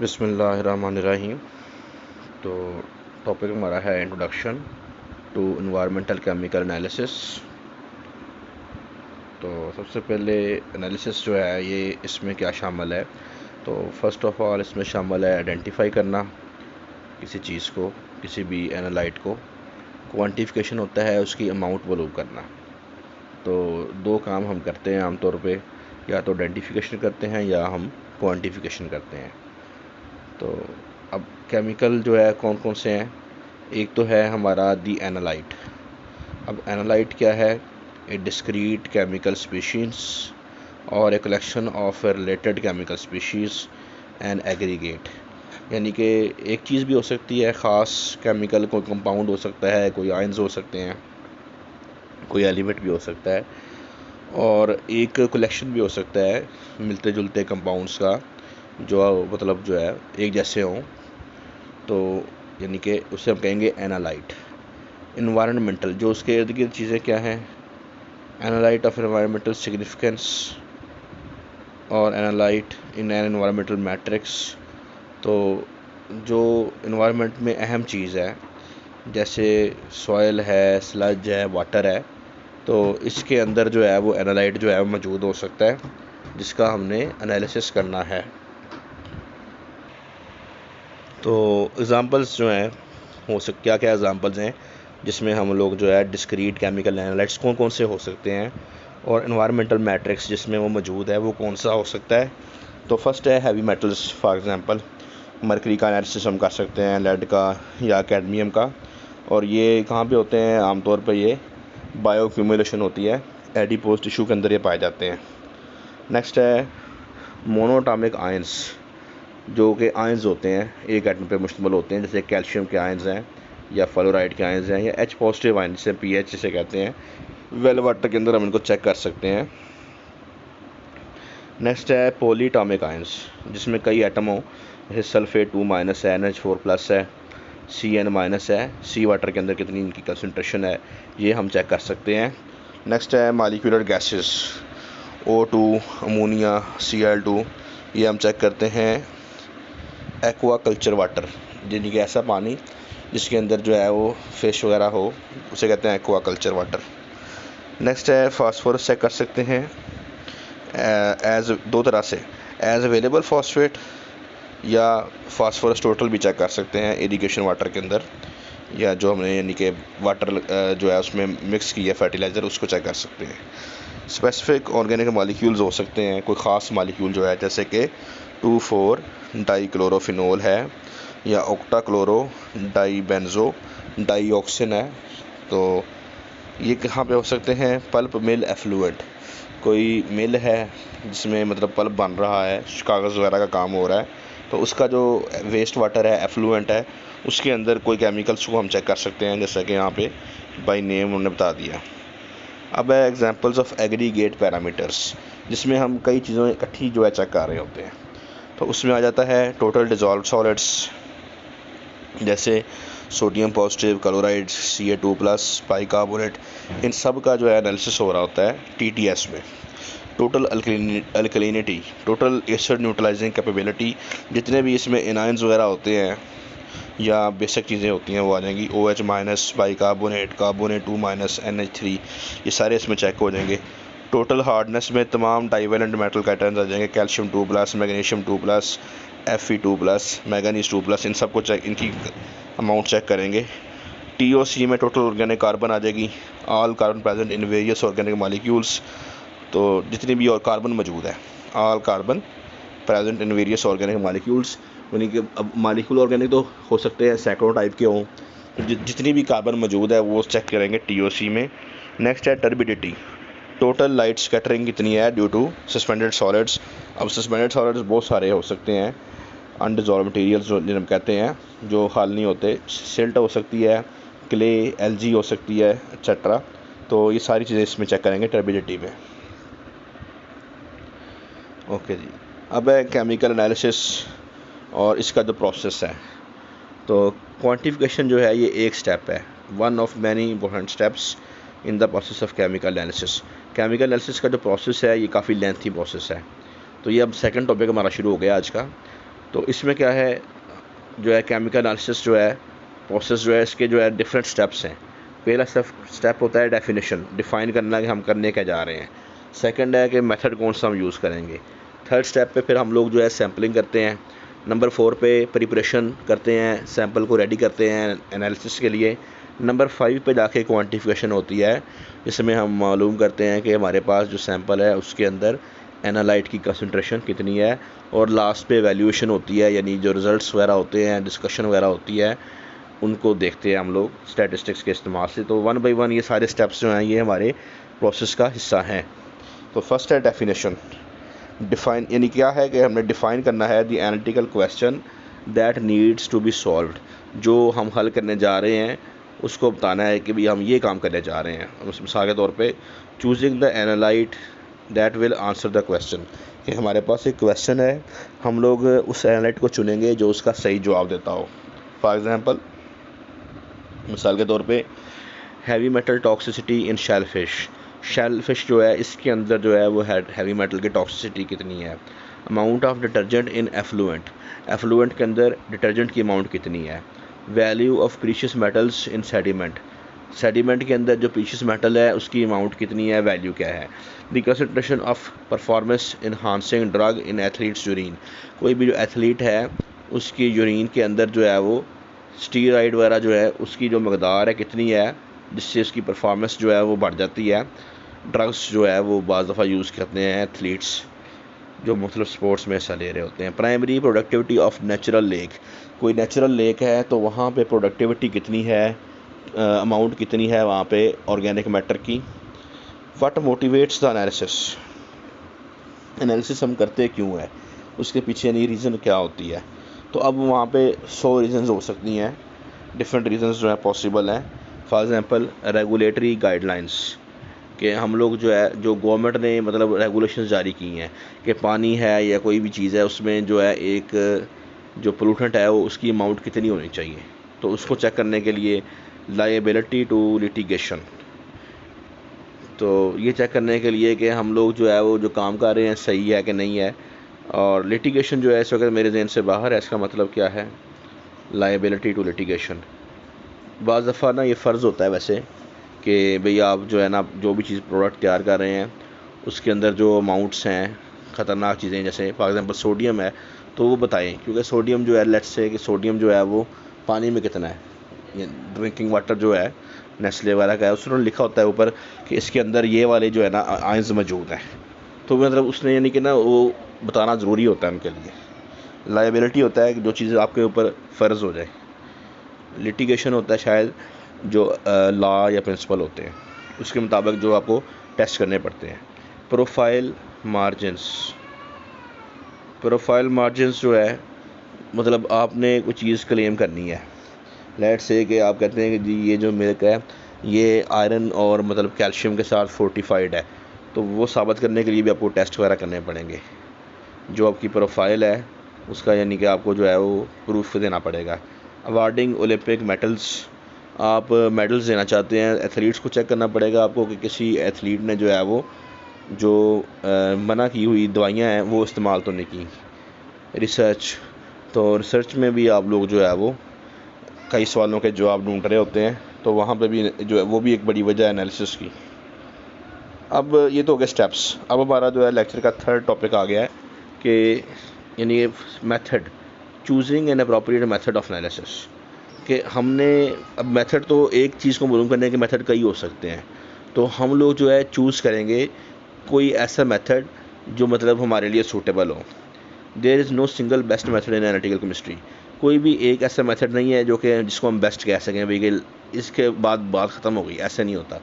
बिस्मिल्लाहिर्रहमानिर्रहीम। तो टॉपिक हमारा है introduction to environmental chemical analysis. तो सबसे पहले एनालिसिस जो है ये इसमें क्या शामिल है, तो फर्स्ट ऑफ ऑल इसमें शामिल है आइडेंटिफाई करना किसी चीज़ को, किसी भी एनालाइट को। क्वांटिफिकेशन होता है उसकी अमाउंट मालूम करना। तो दो काम हम करते हैं आमतौर पे, या तो आइडेंटिफिकेशन करते हैं या हम क्वांटिफिकेशन करते हैं। तो अब केमिकल जो है कौन कौन से हैं, एक तो है हमारा दी एनालाइट। अब एनालाइट क्या है? ए डिस्क्रीट केमिकल स्पीशीज और a collection of related chemical species and aggregate. यानी कि एक चीज़ भी हो सकती है ख़ास केमिकल, कोई कंपाउंड हो सकता है, कोई आयंस हो सकते हैं, कोई एलिमेंट भी हो सकता है, और एक कलेक्शन भी हो सकता है मिलते जुलते कंपाउंड्स का, जो मतलब जो है एक जैसे हों। तो यानी कि उसे हम कहेंगे एनालाइट। इन्वायरमेंटल, जो उसके इर्द गिर्द चीज़ें क्या हैं, एनालाइट ऑफ एनवायरमेंटल सिग्निफिकेंस और analyte in an environmental matrix. तो जो इन्वायरमेंट में अहम चीज़ है, जैसे सॉइल है, स्लज है, वाटर है, तो इसके अंदर जो है वो एनालाइट जो है वो मौजूद हो सकता है, जिसका हमने एनालिसिस करना है। तो एग्ज़ाम्पल्स जो हैं क्या क्या एग्ज़ाम्पल्स हैं जिसमें हम लोग जो है डिस्क्रीट केमिकल एनालाइट्स कौन कौन से हो सकते हैं, और एनवायरमेंटल मैट्रिक्स जिसमें वो मौजूद है वो कौन सा हो सकता है। तो फर्स्ट है heavy metals, for example mercury का एनालिसिस हम कर सकते हैं, लेड का या कैडमियम का। और ये कहाँ पे होते हैं? आमतौर पर ये बायो एक्यूमुलेशन होती है, एडिपोज टिश्यू के अंदर ये पाए जाते हैं। नेक्स्ट है मोनोटॉमिक आयंस, जो कि आयंस होते हैं एक एटम पे मुश्तमिल होते हैं, जैसे कैल्शियम के आयंस हैं या फ्लोराइड के आयंस हैं, या एच पॉजिटिव आयंस जिसे पीएच जिसे कहते हैं, वेल वाटर के अंदर हम इनको चेक कर सकते हैं। नेक्स्ट है पॉलीटॉमिक आयंस, जिसमें कई एटम हो, जैसे सल्फेट 2- है, NH4+ है, CN- है, सी वाटर के अंदर कितनी इनकी कंसनट्रेशन है, ये हम चेक कर सकते हैं। नेक्स्ट है molecular gases, O2, ammonia, Cl2, ये हम चेक करते हैं। एक्वा कल्चर वाटर, यानी कि ऐसा पानी जिसके अंदर जो है वो फिश वगैरह हो, उसे कहते हैं एक्वा कल्चर वाटर। नेक्स्ट है फास्फोरस, चेक कर सकते हैं एज दो तरह से, एज अवेलेबल फॉस्फेट या फास्फोरस टोटल भी चेक कर सकते हैं इरिगेशन वाटर के अंदर, या जो हमने यानी कि वाटर जो है उसमें मिक्स किया फर्टिलाइज़र, उसको चेक कर सकते हैं। स्पेसिफिक ऑर्गेनिक मॉलिक्यूल्स हो सकते हैं, कोई ख़ास मॉलिक्यूल जो है, जैसे कि 2,4 डाईक्लोरोफिनोल है, या ऑक्टाक्लोरो डाईबेंजो डाईऑक्सिन है। तो ये कहाँ पे हो सकते हैं? पल्प मिल एफ्लुएंट, कोई मिल है जिसमें मतलब पल्प बन रहा है, कागज़ वगैरह का काम हो रहा है, तो उसका जो वेस्ट वाटर है, एफ्लुएंट है, उसके अंदर कोई केमिकल्स को हम चेक कर सकते हैं, जैसा कि यहाँ पे बाय नेम उन्होंने बता दिया। अब है एग्जांपल्स ऑफ एग्रीगेट पैरामीटर्स, जिसमें हम कई चीज़ों इकट्ठी जो है चेक कर रहे होते हैं। तो उसमें आ जाता है टोटल डिजॉल्व सॉलिड्स, जैसे sodium positive, chloride, Ca2+, bicarbonate, इन सब का जो है एनालिसिस हो रहा होता है TTS में। Total alkalinity, total acid neutralising capability, जितने भी इसमें एनायंस वगैरह होते हैं या बेसिक चीज़ें होती हैं वो आ जाएंगी। OH-, बाइकार्बोनेट, कार्बोनेट 2-, NH3, ये सारे इसमें चेक हो जाएंगे। टोटल हार्डनेस में तमाम डाइवेलेंट मेटल का आइटम्स आ जाएंगे, कैल्शियम 2+, मैग्नीशियम 2+, Fe2+, मैंगनीज 2+, इन सबको चेक, इनकी अमाउंट चेक करेंगे। TOC में टोटल ऑर्गेनिक कार्बन आ जाएगी, all carbon present in various organic molecules, तो जितनी भी और कार्बन मौजूद है, all carbon present in various organic molecules, यानी कि अब मॉलिक्यूल ऑर्गेनिक तो हो सकते हैं सैकड़ों टाइप के हों, जितनी भी कार्बन मौजूद है वो चेक करेंगे TOC में। नेक्स्ट है टर्बिडिटी, टोटल लाइट स्कैटरिंग कितनी है ड्यू टू सस्पेंडेड सॉलिड्स। अब सस्पेंडेड सॉलिड्स बहुत सारे हो सकते हैं, अनडिजॉल्व मटेरियल्स जो जिन्हें हम कहते हैं, जो हल नहीं होते, सिल्ट हो सकती है, क्ले, LG हो सकती है, एक्सेट्रा। तो ये सारी चीज़ें इसमें चेक करेंगे टर्बिडिटी में। ओके जी, अब है केमिकल एनालिसिस और इसका जो प्रोसेस है। तो क्वांटिफिकेशन जो है ये एक स्टेप है, one of many important steps in the process of chemical analysis. Chemical analysis का जो प्रोसेस है ये काफ़ी लेंथी प्रोसेस है। तो ये अब सेकंड टॉपिक हमारा शुरू हो गया आज का। तो इसमें क्या है, जो है केमिकल एनालिसिस जो है प्रोसेस जो है इसके जो है डिफरेंट स्टेप्स हैं। पहला स्टेप होता है डेफिनेशन, डिफ़ाइन करना कि हम करने क्या जा रहे हैं। सेकंड है कि मेथड कौन सा हम यूज़ करेंगे। थर्ड स्टेप पे फिर हम लोग जो है सैम्पलिंग करते हैं। नंबर 4 पे प्रिपरेशन करते हैं, सैम्पल को रेडी करते हैं एनालिसिस के लिए। नंबर 5 पे जाके क्वांटिफिकेशन होती है, जिसमें हम मालूम करते हैं कि हमारे पास जो सैंपल है उसके अंदर एनालाइट की कंसंट्रेशन कितनी है। और लास्ट पे वैल्यूएशन होती है, यानी जो रिज़ल्ट्स वगैरह होते हैं, डिस्कशन वगैरह होती है, उनको देखते हैं हम लोग स्टैटिस्टिक्स के इस्तेमाल से। तो 1 बाई 1 ये सारे स्टेप्स जो हैं ये हमारे प्रोसेस का हिस्सा हैं। तो फर्स्ट है डेफिनेशन। डिफ़ाइन यानी क्या है कि हमने डिफ़ाइन करना है the analytical question that needs to be solved. जो हम हल करने जा रहे हैं उसको बताना है कि भाई हम ये काम करने जा रहे हैं। उस मिसाल के तौर पे choosing the analyte that will answer the question, कि हमारे पास एक क्वेश्चन है, हम लोग उस एनालाइट को चुनेंगे जो उसका सही जवाब देता हो। फॉर एग्ज़ाम्पल, मिसाल के तौर पे heavy metal toxicity in shellfish जो है इसके अंदर जो है वो हैवी मेटल की टॉक्सिसिटी कितनी है। Amount of detergent in effluent के अंदर डिटर्जेंट की अमाउंट कितनी है। Value of precious metals in sediment के अंदर जो प्रीशियस मेटल है उसकी अमाउंट कितनी है, वैल्यू क्या है। The concentration of performance enhancing drug in athletes urine, कोई भी जो एथलीट है उसकी यूरिन के अंदर जो है वो स्टीरॉइड वगैरह जो है उसकी जो मकदार है कितनी है, जिससे उसकी परफॉर्मेंस जो है वो बढ़ जाती है। ड्रग्स जो है वो बाज़ दफ़ा यूज़ करते हैं एथलीट्स जो मुख्तलिफ स्पोर्ट्स में हिस्सा ले रहे होते हैं। Primary productivity of natural lake, कोई नेचुरल लेक है तो वहाँ पे प्रोडक्टिविटी कितनी है, अमाउंट कितनी है वहाँ पे ऑर्गेनिक मैटर की। व्हाट मोटिवेट्स द एनालिसिस हम करते क्यों है, उसके पीछे यानी रीज़न क्या होती है। तो अब वहाँ पे 100 रीज़न्स हो सकती हैं, डिफरेंट रीज़न्स जो है पॉसिबल हैं। फॉर एग्ज़ाम्पल रेगुलेटरी गाइडलाइंस, कि हम लोग जो है जो गवर्नमेंट ने मतलब रेगुलेशंस जारी की हैं कि पानी है या कोई भी चीज़ है उसमें जो है एक जो पोल्यूटेंट है वो उसकी अमाउंट कितनी होनी चाहिए, तो उसको चेक करने के लिए लायबिलिटी टू लिटिगेशन, तो ये चेक करने के लिए कि हम लोग जो है वो जो काम कर रहे हैं सही है कि नहीं है। और लिटिगेशन जो है इस वक्त मेरे जहन से बाहर है, इसका मतलब क्या है, लायबिलिटी टू लिटिगेशन। बाज़ दफ़ा ना ये फ़र्ज़ होता है वैसे कि भई आप जो है ना जो भी चीज़ प्रोडक्ट तैयार कर रहे हैं उसके अंदर जो अमाउंट्स हैं ख़तरनाक चीज़ें, जैसे फॉर एग्ज़ाम्पल सोडियम है तो वो बताएं, क्योंकि सोडियम जो है लेट्स से कि सोडियम जो है वो पानी में कितना है, ये ड्रिंकिंग वाटर जो है नेस्ले वगैरह का है उसमें लिखा होता है ऊपर कि इसके अंदर ये वाले जो है ना आयंस मौजूद हैं। तो मतलब उसने यानी कि ना वो बताना ज़रूरी होता है उनके लिए। लायबिलिटी होता है कि जो चीज़ आपके ऊपर फ़र्ज़ हो जाए। लिटिगेशन होता है शायद जो लॉ या प्रिंसिपल होते हैं उसके मुताबिक जो आपको टेस्ट करने पड़ते हैं। प्रोफाइल मार्जिन्स जो है मतलब आपने कोई चीज़ क्लेम करनी है, लेट्स से कि आप कहते हैं कि जी ये जो मिल्क है ये आयरन और मतलब कैल्शियम के साथ फोर्टिफाइड है, तो वो साबित करने के लिए भी आपको टेस्ट वगैरह करने पड़ेंगे। जो आपकी प्रोफाइल है उसका यानी कि आपको जो है वो प्रूफ देना पड़ेगा। अवार्डिंग ओलंपिक मेडल्स, आप मेडल्स देना चाहते हैं एथलीट्स को चेक करना पड़ेगा आपको कि किसी एथलीट ने जो है वो जो मना की हुई दवाइयाँ हैं वो इस्तेमाल तो नहीं की। रिसर्च, तो रिसर्च में भी आप लोग जो है वो कई सवालों के जवाब ढूंढ रहे होते हैं, तो वहाँ पे भी जो है वो भी एक बड़ी वजह है एनालिसिस की। अब ये तो हो गए स्टेप्स। अब हमारा जो है लेक्चर का थर्ड टॉपिक आ गया है कि यानी method, choosing an appropriate method of analysis, कि हमने अब मेथड तो एक चीज़ को मालूम करने के मेथड कई हो सकते हैं, तो हम लोग जो है चूज़ करेंगे कोई ऐसा मेथड जो मतलब हमारे लिए सूटेबल हो। There is no single best method in analytical chemistry, कोई भी एक ऐसा मेथड नहीं है जो कि जिसको हम बेस्ट कह सकें भाई कि इसके बाद बात ख़त्म हो गई, ऐसा नहीं होता।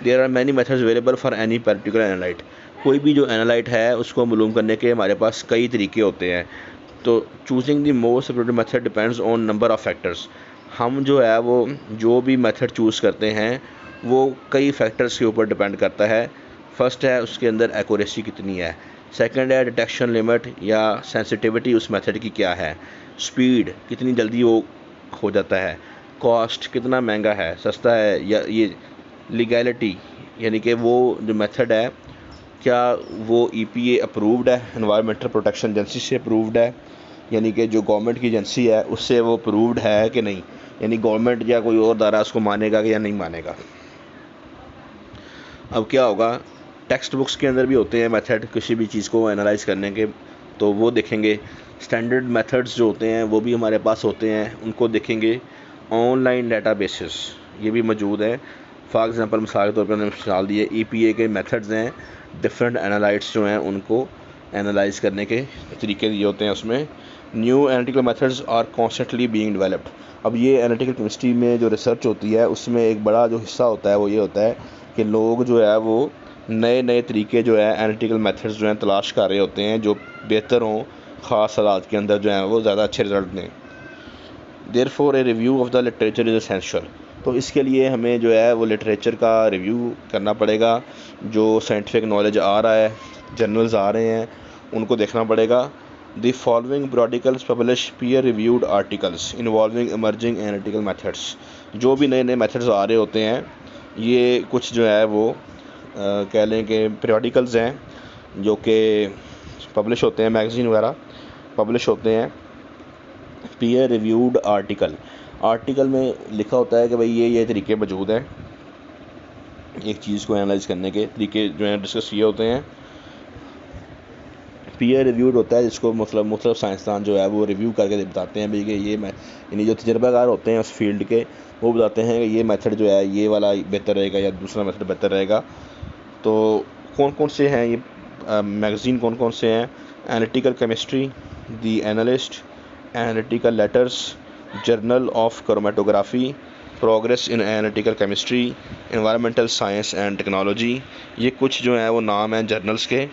There are many methods available for any particular analyte, कोई भी जो एनालाइट है उसको मालूम करने के हमारे पास कई तरीके होते हैं। तो choosing the most appropriate method depends on number of factors, हम जो है वो जो भी मेथड चूज़ करते हैं वो कई फैक्टर्स के ऊपर डिपेंड करता है। फर्स्ट है उसके अंदर एक्यूरेसी कितनी है, सेकंड है डिटेक्शन लिमिट या सेंसिटिविटी उस मेथड की क्या है, स्पीड कितनी जल्दी वो हो जाता है, कॉस्ट कितना महंगा है सस्ता है, या ये लीगैलिटी यानी कि वो जो मेथड है क्या वो EPA अप्रूव्ड है, एनवायरमेंटल प्रोटेक्शन एजेंसी से अप्रूव्ड है, यानी कि जो गवर्नमेंट की एजेंसी है उससे वो अप्रूव्ड है कि नहीं, यानी गवर्नमेंट या कोई और दायरा उसको मानेगा कि या नहीं मानेगा। अब क्या होगा, टेक्स्ट बुक्स के अंदर भी होते हैं मेथड किसी भी चीज़ को एनालाइज करने के, तो वो देखेंगे। स्टैंडर्ड मेथड्स जो होते हैं वो भी हमारे पास होते हैं, उनको देखेंगे। ऑनलाइन डेटाबेसेस ये भी मौजूद है। फॉर एग्जांपल मिसाल के तौर पर मैंने मिसाल दी है, EPA के मेथड्स हैं, डिफरेंट एनालाइट्स जो हैं उनको एनालाइज करने के तरीके दिए होते हैं उसमें। New analytical methods are constantly being developed. अब ये एनालिटिकल केमिस्ट्री में जो रिसर्च होती है उसमें एक बड़ा जो हिस्सा होता है वो ये होता है कि लोग जो है वो नए नए तरीके जो है एनालिटिकल मेथड्स जो हैं तलाश कर रहे होते हैं जो बेहतर हों, ख़ास हालात के अंदर जो है वो ज़्यादा अच्छे रिजल्ट दें। Therefore a review of the literature is essential. तो इसके लिए हमें जो है वो लिटरेचर का रिव्यू करना पड़ेगा, जो साइंटिफिक नॉलेज आ रहा है, जर्नल्स आ रहे हैं, उनको देखना पड़ेगा। The following periodicals publish peer reviewed articles involving emerging analytical methods. जो भी नए नए मेथड्स आ रहे होते हैं ये कुछ जो है वो कह लें कि periodicals हैं जो कि पब्लिश होते हैं, मैगज़ीन वगैरह पब्लिश होते हैं। पीयर रिव्यूड आर्टिकल में लिखा होता है कि भाई ये तरीके मौजूद हैं, एक चीज़ को एनालाइज करने के तरीके जो हैं डिस्कस किए होते हैं। पीयर रिव्यूड होता है जिसको मतलब साइंसदान जो है वो रिव्यू करके बताते हैं भाई कि ये यानी जो तजर्बाकार होते हैं उस फील्ड के, वो बताते हैं कि ये मेथड जो है ये वाला बेहतर रहेगा या दूसरा मेथड बेहतर रहेगा। तो कौन कौन से हैं ये मैगज़ीन, कौन कौन से हैं? Analytical chemistry, the analyst, analytical letters, journal of chromatography, progress in analytical chemistry, environmental science and technology. ये कुछ जो हैं वो नाम हैं जर्नल्स के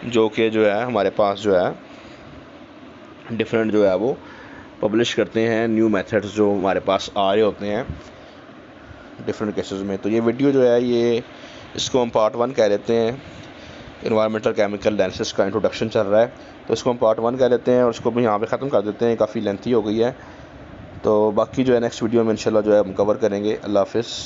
जो कि जो है हमारे पास जो है डिफरेंट जो है वो पब्लिश करते हैं न्यू मेथड्स जो हमारे पास आ रहे होते हैं डिफरेंट केसेस में। तो ये वीडियो जो है ये इसको हम पार्ट 1 कह लेते हैं। इन्वायरमेंटल केमिकल एनालिसिस का इंट्रोडक्शन चल रहा है तो इसको हम पार्ट 1 कह लेते हैं और इसको भी यहाँ पे ख़त्म कर देते हैं, काफ़ी लेंथी हो गई है। तो बाकी जो है नेक्स्ट वीडियो में इंशाल्लाह जो है हम कवर करेंगे। अल्लाह हाफ़िज़।